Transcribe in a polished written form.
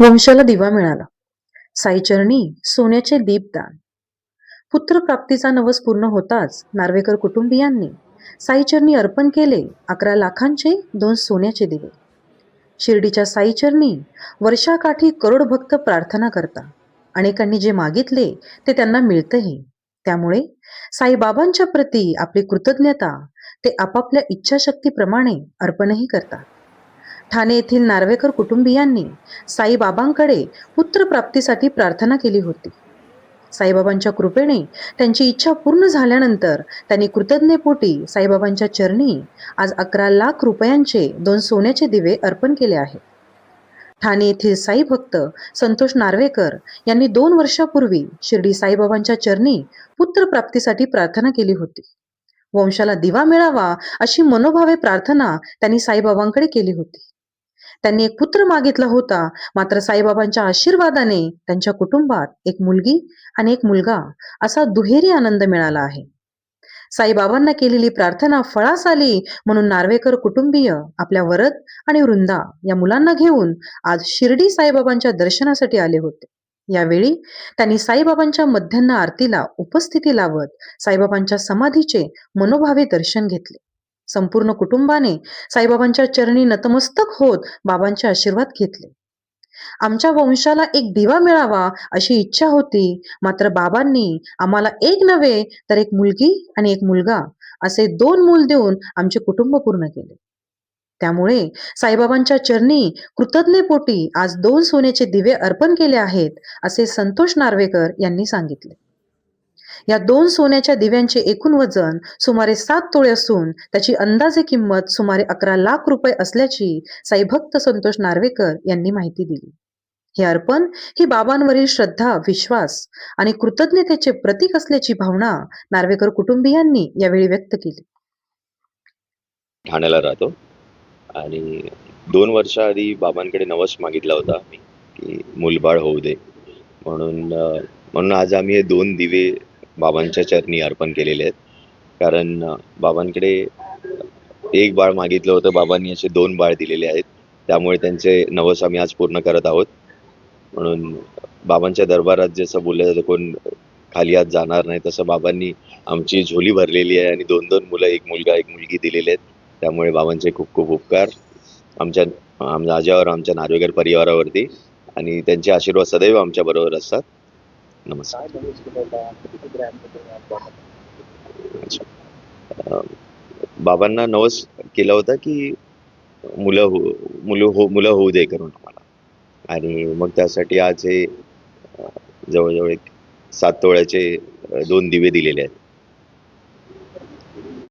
वंशाला दिवा मिळाला. साईचरणी सोन्याचे दीपदान. पुत्रप्राप्तीचा नवस पूर्ण होताच नार्वेकर कुटुंबियांनी साईचरणी अर्पण केले 11 लाखांचे 2 सोन्याचे दिवे. शिर्डीच्या साईचरणी वर्षाकाठी करोड भक्त प्रार्थना करता. अनेकांनी जे मागितले ते त्यांना मिळतही. त्यामुळे साईबाबांच्या प्रती आपली कृतज्ञता ते आपापल्या इच्छाशक्तीप्रमाणे अर्पणही करतात. ठाणे येथील नार्वेकर कुटुंबियांनी साईबाबांकडे पुत्रप्राप्तीसाठी प्रार्थना केली होती. साईबाबांच्या कृपेने त्यांची इच्छा पूर्ण झाल्यानंतर त्यांनी कृतज्ञतेपोटी साईबाबांच्या चरणी आज 11 लाख रुपयांचे 2 सोन्याचे दिवे अर्पण केले आहेत. ठाणे येथील साई भक्त संतोष नार्वेकर यांनी 2 वर्षापूर्वी शिर्डी साईबाबांच्या चरणी पुत्रप्राप्तीसाठी प्रार्थना केली होती. वंशाला दिवा मिळावा अशी मनोभावे प्रार्थना त्यांनी साईबाबांकडे केली होती. त्यांनी एक पुत्र मागितला होता, मात्र साईबाबांच्या आशीर्वादाने त्यांच्या कुटुंबात एक मुलगी आणि एक मुलगा असा दुहेरी आनंद मिळाला आहे. साईबाबांना केलेली प्रार्थना फळास आली म्हणून नार्वेकर कुटुंबीय आपल्या वरद आणि वृंदा या मुलांना घेऊन आज शिर्डी साईबाबांच्या दर्शनासाठी आले होते. यावेळी त्यांनी साईबाबांच्या मध्यान्ह आरतीला उपस्थिती लावत साईबाबांच्या समाधीचे मनोभावे दर्शन घेतले. संपूर्ण कुटुंबाने साईबाबांच्या चरणी नतमस्तक होत बाबांचे आशीर्वाद घेतले. आमच्या वंशाला एक दिवा मिळावा अशी इच्छा होती, मात्र बाबांनी आम्हाला एक नव्हे तर एक मुलगी आणि एक मुलगा असे 2 मूल देऊन आमचे कुटुंब पूर्ण केले. त्यामुळे साईबाबांच्या चरणी कृतज्ञतेपोटी आज 2 सोन्याचे दिवे अर्पण केले आहेत असे संतोष नार्वेकर यांनी सांगितले. या 2 सोन्याच्या दिव्यांचे एकूण वजन सुमारे 7 तोळे असून त्याची अंदाजे किंमत सुमारे 11 लाख रुपये असल्याची साईभक्त संतोष नार्वेकर यांनी माहिती दिली. हे अर्पण ही बाबांवरील श्रद्धा, विश्वास आणि कृतज्ञतेचे प्रतीक असल्याची भावना नार्वेकर कुटुंबियांनी यावेळी व्यक्त केली. ठाण्याला राहतो आणि 2 वर्षाआधी बाबांकडे नवस मागितला होता मी की मूलबाळ होऊ दे म्हणून आज आम्ही हे 2 दिवे बाबांच्या चरणी अर्पण केलेले आहेत. कारण बाबांकडे एक बाळ मागितलं होतं, बाबांनी असे 2 बाळ दिलेले आहेत. त्यामुळे त्यांचे नवस आम्ही आज पूर्ण करत आहोत. म्हणून बाबांच्या दरबारात जसं बोललं जातं कोण खाली हात जाणार नाही, तसं बाबांनी आमची झोली भरलेली आहे आणि 2-2 मुलं, एक मुलगा एक मुलगी दिलेले आहेत. त्यामुळे बाबांचे खूप खूप उपकार आमच्या माझ्यावर, आमच्या नार्वेकर परिवारावरती, आणि त्यांचे आशीर्वाद सदैव आमच्या बरोबर असतात. नमस्कार. बाबांना नवस केला होता की मुलं होऊ दे करून आम्हाला, आणि मग त्यासाठी आज हे जवळजवळ एक 7 तोळ्याचे 2 दिवे दिलेले आहेत.